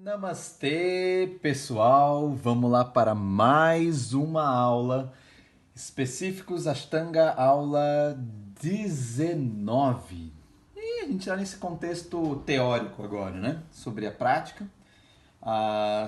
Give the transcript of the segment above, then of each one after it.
Namastê, pessoal! Vamos lá para mais uma aula. Específicos Ashtanga, aula 19. E a gente está nesse contexto teórico agora, né? Sobre a prática.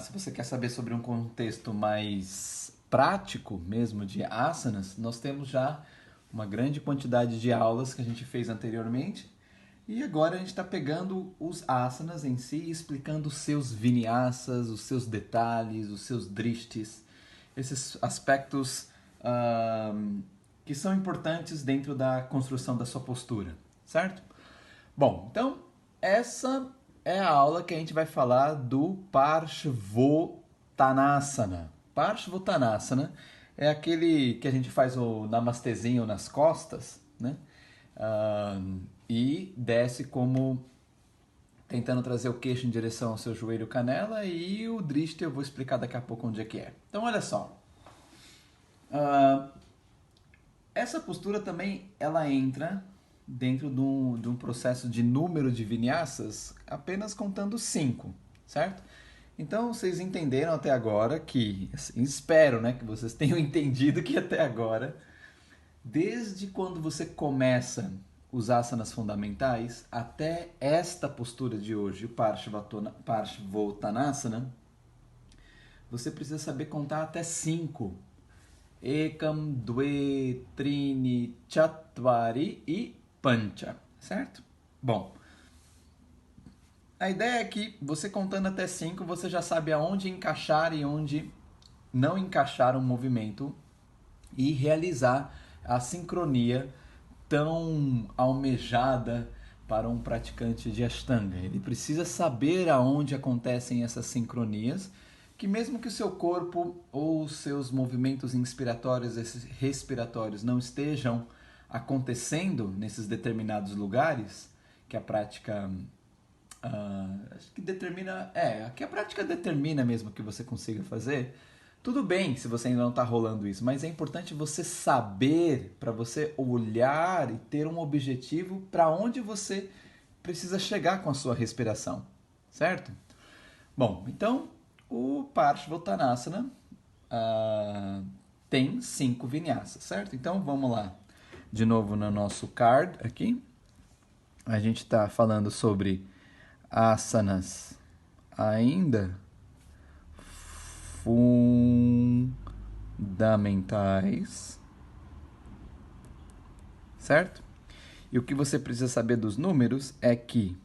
Se você quer saber sobre um contexto mais prático mesmo de asanas, nós temos já uma grande quantidade de aulas que a gente fez anteriormente. E agora a gente está pegando os asanas em si e explicando os seus vinyasas, os seus detalhes, os seus drishtis, esses aspectos que são importantes dentro da construção da sua postura, certo? Bom, então essa é a aula que a gente vai falar do Parshvottanasana. Parshvottanasana é aquele que a gente faz o namastezinho nas costas, né? E desce como tentando trazer o queixo em direção ao seu joelho canela, e o drishti eu vou explicar daqui a pouco onde é que é. Então olha só, essa postura também ela entra dentro de um processo de número de vinyasas apenas contando 5, certo? Então vocês entenderam até agora que, assim, espero, né, que vocês tenham entendido que até agora, desde quando você começa os asanas fundamentais até esta postura de hoje, o Parshvottanasana, você precisa saber contar até 5. Ekam, Dve, Trini, Chatvari e Pancha, certo? Bom, a ideia é que você contando até 5, você já sabe aonde encaixar e onde não encaixar um movimento e realizar a sincronia tão almejada para um praticante de Ashtanga. Ele precisa saber aonde acontecem essas sincronias, que mesmo que o seu corpo ou os seus movimentos inspiratórios e respiratórios não estejam acontecendo nesses determinados lugares, que a prática acho que determina, que a prática determina mesmo que você consiga fazer. Tudo bem se você ainda não está rolando isso, mas é importante você saber, para você olhar e ter um objetivo para onde você precisa chegar com a sua respiração, certo? Bom, então o Parshvottanasana tem 5 vinyasas, certo? Então vamos lá de novo no nosso card aqui. A gente está falando sobre asanas ainda fundamentais, certo? E o que você precisa saber dos números é que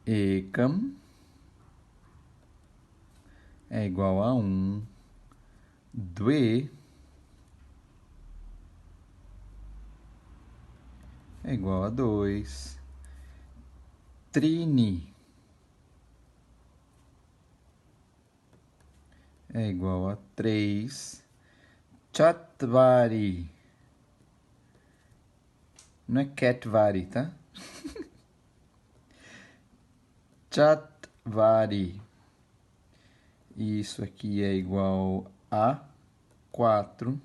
Ekam é igual a 1, Dve é igual a 2, Trini é igual a 3, Chatvari, não é Ketvari, tá? Chatvari, isso aqui é igual a 4,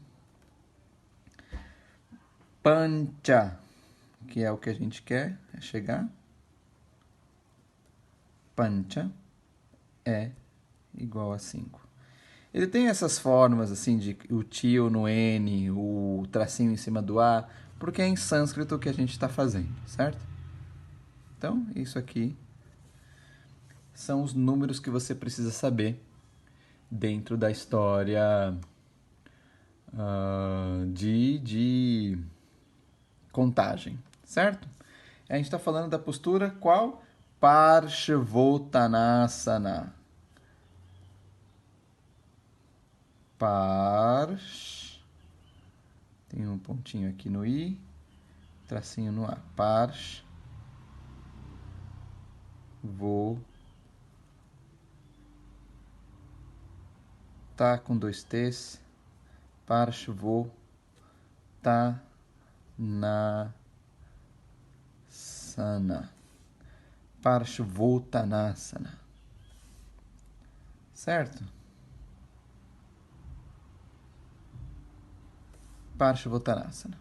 Pancha, que é o que a gente quer chegar, Pancha é igual a 5. Ele tem essas formas assim de o tio no N, o tracinho em cima do A, porque é em sânscrito que a gente está fazendo, certo? Então, isso aqui são os números que você precisa saber dentro da história de contagem, certo? A gente está falando da postura qual? Parshvottanasana. Parsh, tem um pontinho aqui no I, tracinho no A. Parsh, tá com 2 T's. Parshvottanasana. Parshvottanasana. Certo? Parshvottanasana.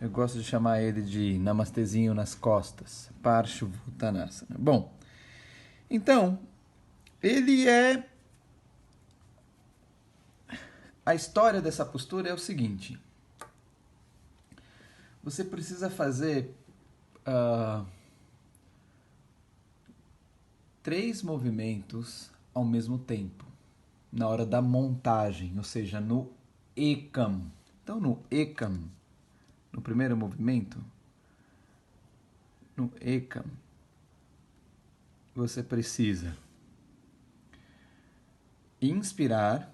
Eu gosto de chamar ele de namastezinho nas costas. Parshvottanasana. Bom, Então, ele é... A história dessa postura é o seguinte. Você precisa fazer 3 movimentos ao mesmo tempo, na hora da montagem, ou seja, no ekam. Então, no ekam, no primeiro movimento, no ekam, você precisa inspirar,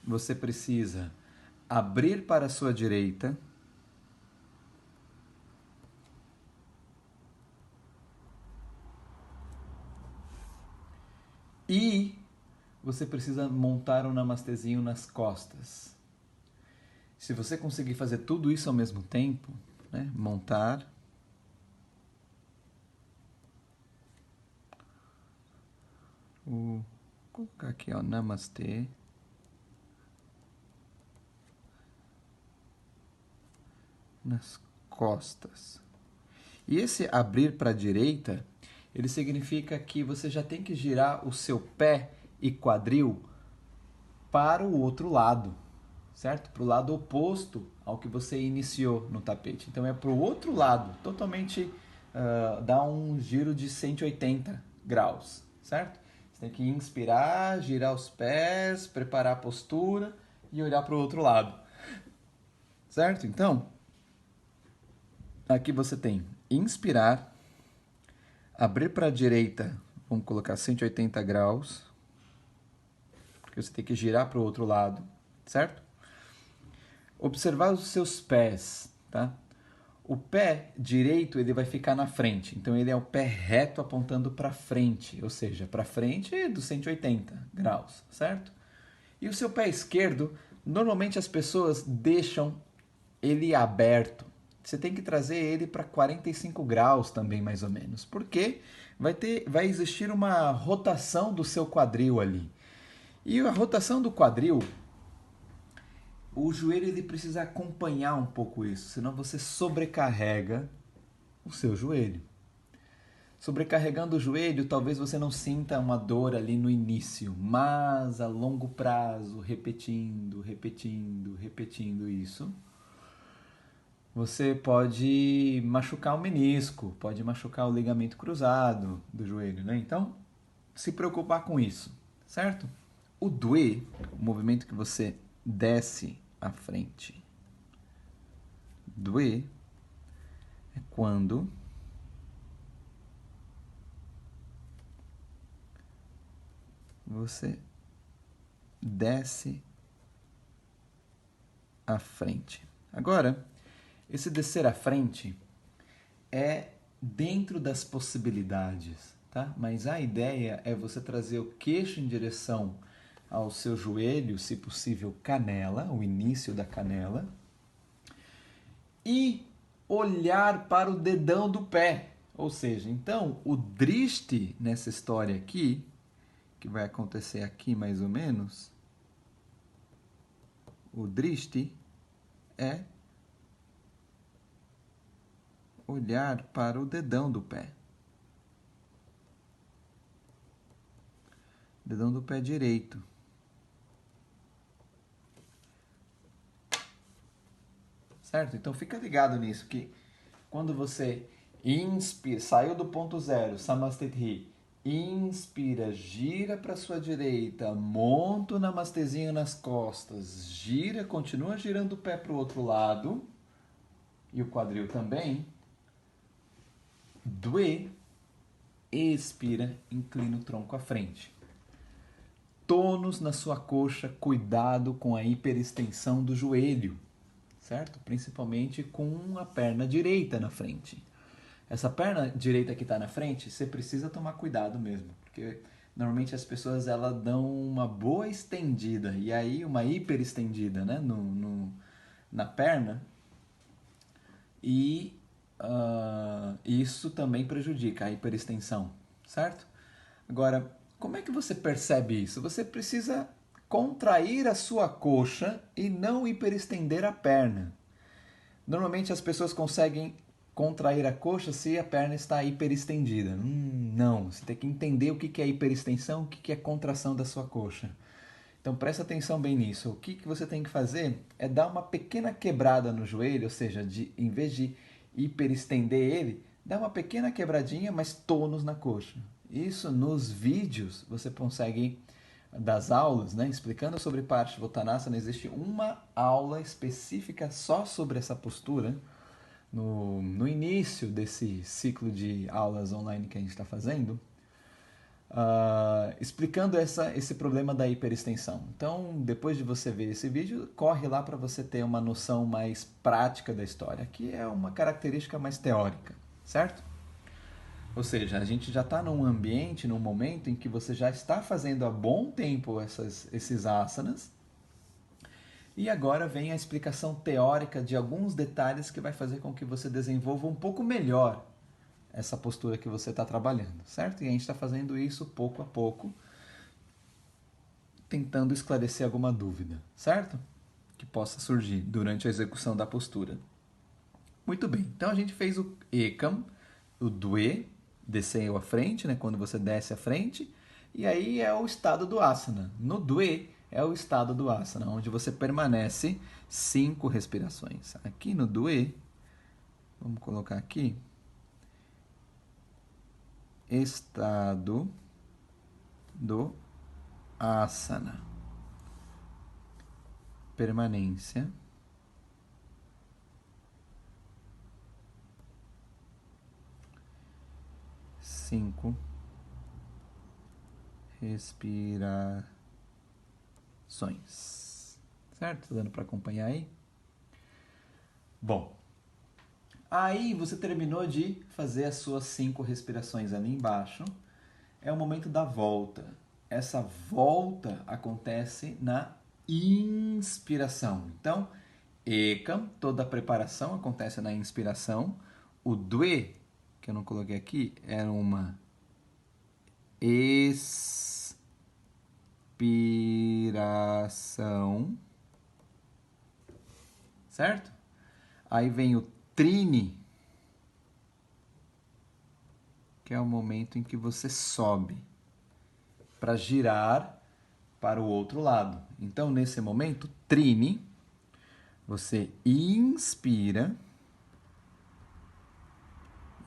você precisa abrir para a sua direita, e você precisa montar um namastezinho nas costas. Se você conseguir fazer tudo isso ao mesmo tempo, né, montar, vou colocar aqui, ó, namastê, nas costas. E esse abrir para a direita, ele significa que você já tem que girar o seu pé e quadril para o outro lado, certo? Para o lado oposto ao que você iniciou no tapete. Então é para o outro lado, totalmente dá um giro de 180 graus, certo? Você tem que inspirar, girar os pés, preparar a postura e olhar para o outro lado, certo? Então, aqui você tem inspirar, abrir para a direita, vamos colocar 180 graus, porque você tem que girar para o outro lado, certo? Observar os seus pés, tá? O pé direito ele vai ficar na frente, então ele é o pé reto apontando para frente, ou seja, para frente dos 180 graus, certo? E o seu pé esquerdo, normalmente as pessoas deixam ele aberto. Você tem que trazer ele para 45 graus também, mais ou menos, porque vai existir uma rotação do seu quadril ali. E a rotação do quadril, o joelho ele precisa acompanhar um pouco isso, senão você sobrecarrega o seu joelho. Sobrecarregando o joelho, talvez você não sinta uma dor ali no início, mas a longo prazo, repetindo isso, você pode machucar o menisco, pode machucar o ligamento cruzado do joelho, né? Então, se preocupar com isso, certo? O dwe, o movimento que você desce à frente. Dwe é quando você desce à frente. Agora, esse descer à frente é dentro das possibilidades, tá? Mas a ideia é você trazer o queixo em direção ao seu joelho, se possível canela, o início da canela, e olhar para o dedão do pé. Ou seja, então, o drishti nessa história aqui, que vai acontecer aqui mais ou menos, o drishti é olhar para o dedão do pé. Dedão do pé direito. Certo? Então fica ligado nisso, que quando você inspira, saiu do ponto zero, Samastiti, inspira, gira para sua direita, monta o namastezinho nas costas, gira, continua girando o pé para o outro lado, e o quadril também. Dwe, expira, inclina o tronco à frente. Tônus na sua coxa, cuidado com a hiperextensão do joelho, certo? Principalmente com a perna direita na frente. Essa perna direita que está na frente, você precisa tomar cuidado mesmo, porque normalmente as pessoas elas dão uma boa estendida, e aí uma hiperestendida, né, na perna, e isso também prejudica a hiperextensão, certo? Agora, como é que você percebe isso? Você precisa contrair a sua coxa e não hiperestender a perna. Normalmente as pessoas conseguem contrair a coxa se a perna está hiperestendida. Não, você tem que entender o que é hiperextensão, o que é contração da sua coxa. Então presta atenção bem nisso. O que você tem que fazer é dar uma pequena quebrada no joelho, ou seja, em vez de hiperestender ele, dá uma pequena quebradinha, mas tônus na coxa. Isso nos vídeos você consegue das aulas, né, explicando sobre Parsvottanasana, existe uma aula específica só sobre essa postura no início desse ciclo de aulas online que a gente está fazendo, explicando esse problema da hiperextensão. Então, depois de você ver esse vídeo, corre lá para você ter uma noção mais prática da história, que é uma característica mais teórica, certo? Ou seja, a gente já está num ambiente, num momento em que você já está fazendo há bom tempo esses asanas, e agora vem a explicação teórica de alguns detalhes que vai fazer com que você desenvolva um pouco melhor essa postura que você está trabalhando, certo? E a gente está fazendo isso pouco a pouco, tentando esclarecer alguma dúvida, certo? Que possa surgir durante a execução da postura. Muito bem, então a gente fez o Ekam, o Dwe, desceu à frente, né? Quando você desce à frente, e aí é o estado do asana. No Dwe é o estado do asana, onde você permanece 5 respirações. Aqui no Dwe, vamos colocar aqui, estado do asana. Permanência. 5 respirações. Certo? Tá dando para acompanhar aí? Bom, aí você terminou de fazer as suas 5 respirações ali embaixo. É o momento da volta. Essa volta acontece na inspiração. Então, Ekam, toda a preparação acontece na inspiração. O Dwe, que eu não coloquei aqui, era uma expiração, certo? Aí vem o Trini, que é o momento em que você sobe para girar para o outro lado. Então, nesse momento, Trini, você inspira,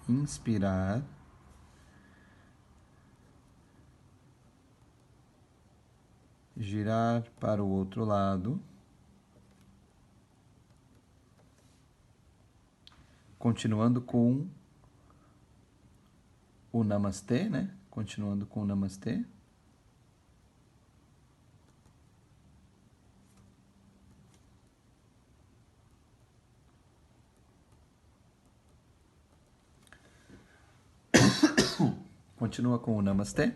inspirar, girar para o outro lado, continuando com o Namastê, né? Continuando com o Namastê. Continua com o Namastê.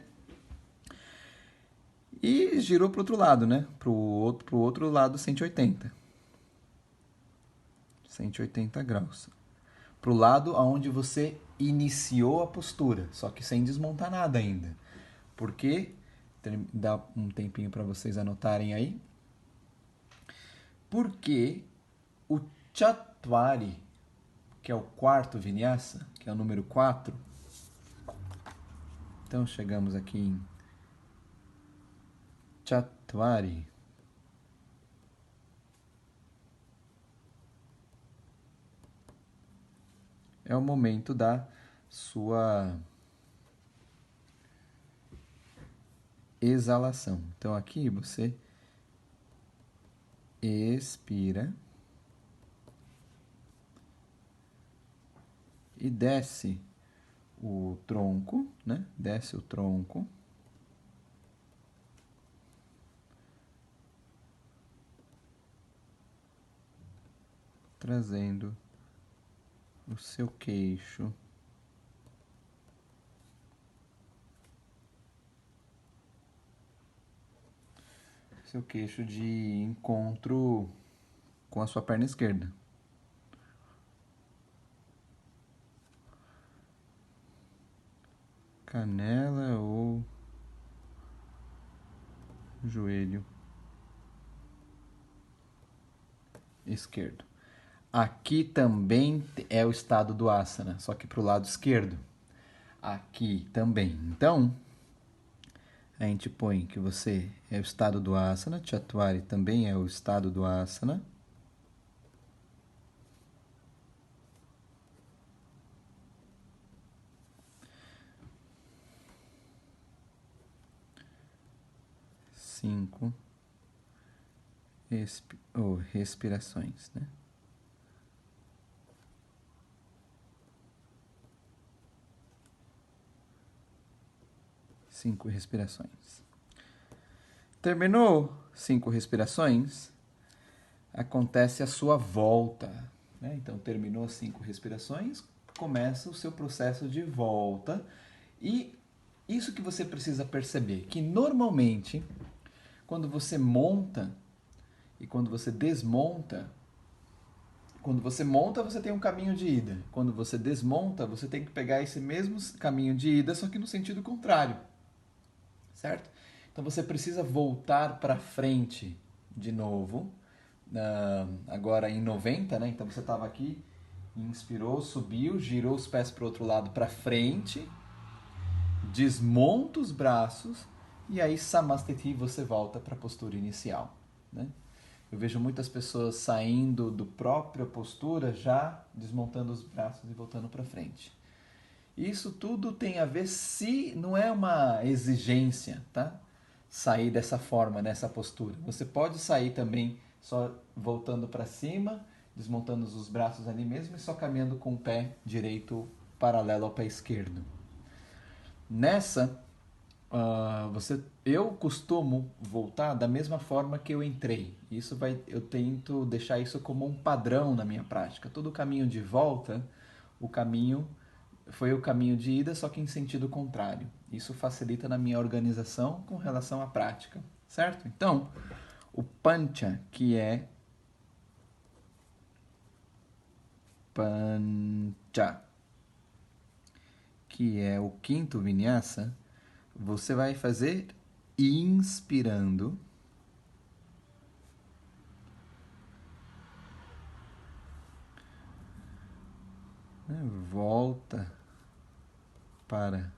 E girou para o outro lado, né? Para o outro lado, 180. 180 graus. Para o lado onde você iniciou a postura, só que sem desmontar nada ainda. Porque, dá um tempinho para vocês anotarem aí, porque o Chatwari, que é o quarto Vinyasa, que é o número 4, então chegamos aqui em Chatwari. É o momento da sua exalação. Então aqui você expira e desce o tronco, né? Desce o tronco. Trazendo o seu queixo de encontro com a sua perna esquerda. Canela ou joelho esquerdo. Aqui também é o estado do asana, só que para o lado esquerdo. Aqui também. Então, a gente põe que você é o estado do asana, Chatwari também é o estado do asana. Cinco respirações, né? Cinco respirações. Terminou 5 respirações, acontece a sua volta, né? Então, terminou as 5 respirações, começa o seu processo de volta. E isso que você precisa perceber, que normalmente, quando você monta e quando você desmonta, quando você monta, você tem um caminho de ida. Quando você desmonta, você tem que pegar esse mesmo caminho de ida, só que no sentido contrário, certo? Então você precisa voltar para frente de novo, agora em 90, né? Então você estava aqui, inspirou, subiu, girou os pés para o outro lado para frente, desmonta os braços e aí Samastiti você volta para a postura inicial, né? Eu vejo muitas pessoas saindo do própria postura já desmontando os braços e voltando para frente. Isso tudo tem a ver se não é uma exigência, tá? Sair dessa forma, nessa postura. Você pode sair também só voltando para cima, desmontando os braços ali mesmo e só caminhando com o pé direito paralelo ao pé esquerdo. Nessa, eu costumo voltar da mesma forma que eu entrei. Eu tento deixar isso como um padrão na minha prática. Todo caminho de volta, o caminho foi o caminho de ida, só que em sentido contrário. Isso facilita na minha organização com relação à prática, certo? Então, o pancha, que é o quinto vinyasa, você vai fazer inspirando, né? Volta para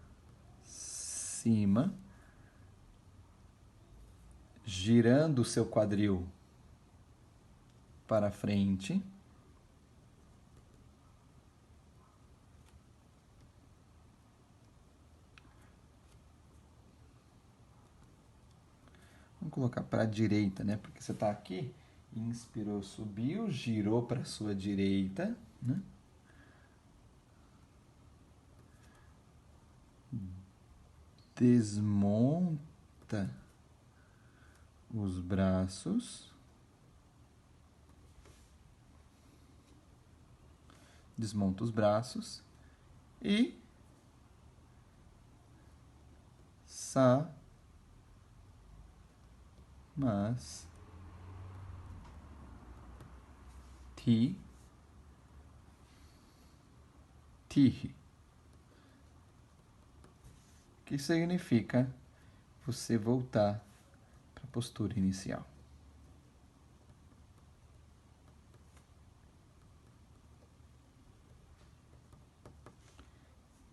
cima, girando o seu quadril para frente. Vamos colocar para a direita, né? Porque você está aqui, inspirou, subiu, girou para a sua direita, né? Desmonta os braços, desmonta os braços e Samastiti, que significa você voltar para a postura inicial.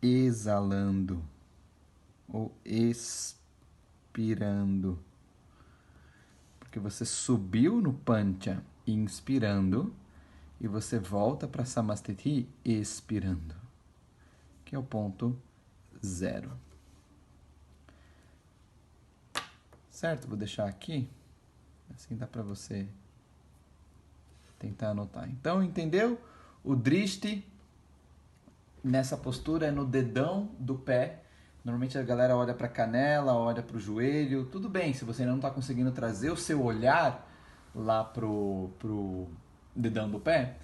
Exalando ou expirando. Porque você subiu no pancha inspirando e você volta para Samastiti expirando, que é o ponto 0. Certo? Vou deixar aqui, assim dá para você tentar anotar. Então, entendeu? O drishti nessa postura é no dedão do pé. Normalmente a galera olha para a canela, olha para o joelho. Tudo bem, se você não está conseguindo trazer o seu olhar lá pro dedão do pé,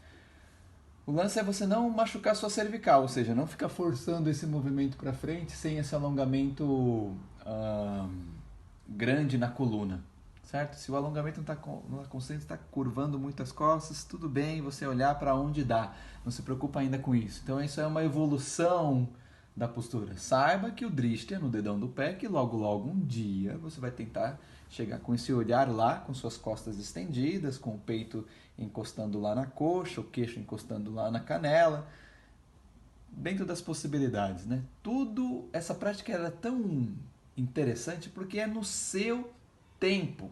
o lance é você não machucar sua cervical, ou seja, não ficar forçando esse movimento para frente sem esse alongamento grande na coluna, certo? Se o alongamento não está consciente, está curvando muito as costas, tudo bem você olhar para onde dá, não se preocupa ainda com isso. Então isso é uma evolução da postura. Saiba que o drishti é no dedão do pé, que logo logo um dia você vai tentar chegar com esse olhar lá, com suas costas estendidas, com o peito encostando lá na coxa, o queixo encostando lá na canela, dentro das possibilidades, né? Tudo, essa prática é tão interessante porque é no seu tempo,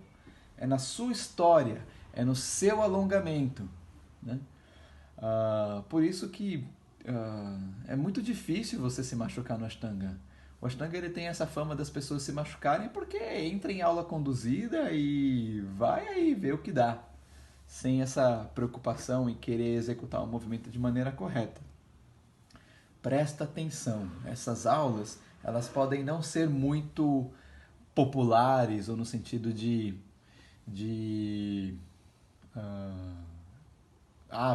é na sua história, é no seu alongamento, né? Por isso que é muito difícil você se machucar no Ashtanga. O Ashtanga ele tem essa fama das pessoas se machucarem porque entra em aula conduzida e vai aí ver o que dá, sem essa preocupação em querer executar o movimento de maneira correta. Presta atenção, essas aulas elas podem não ser muito populares ou no sentido de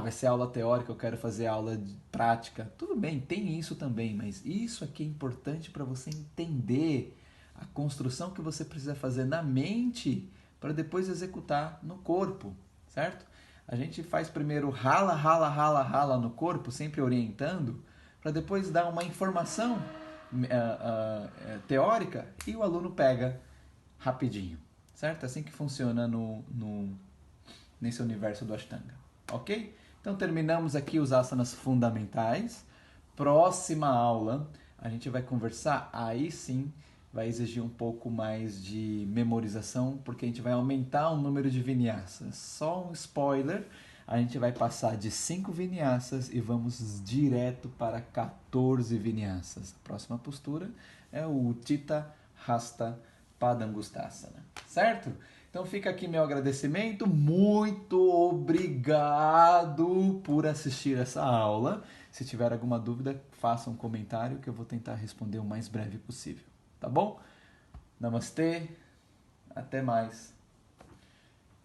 vai ser aula teórica, eu quero fazer aula de prática. Tudo bem, tem isso também, mas isso aqui é importante para você entender a construção que você precisa fazer na mente para depois executar no corpo, certo? A gente faz primeiro rala, rala, rala, rala no corpo, sempre orientando, para depois dar uma informação teórica e o aluno pega rapidinho, certo? É assim que funciona nesse universo do Ashtanga, ok? Então terminamos aqui os asanas fundamentais. Próxima aula a gente vai conversar, aí sim vai exigir um pouco mais de memorização, porque a gente vai aumentar o número de vinyasas. Só um spoiler, a gente vai passar de 5 vinyasas e vamos direto para 14 vinyasas. A próxima postura é o Utthita Hasta Padangusthasana, certo? Então fica aqui meu agradecimento, muito obrigado por assistir essa aula. Se tiver alguma dúvida, faça um comentário que eu vou tentar responder o mais breve possível, tá bom? Namastê, até mais.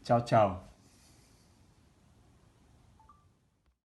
Tchau, tchau.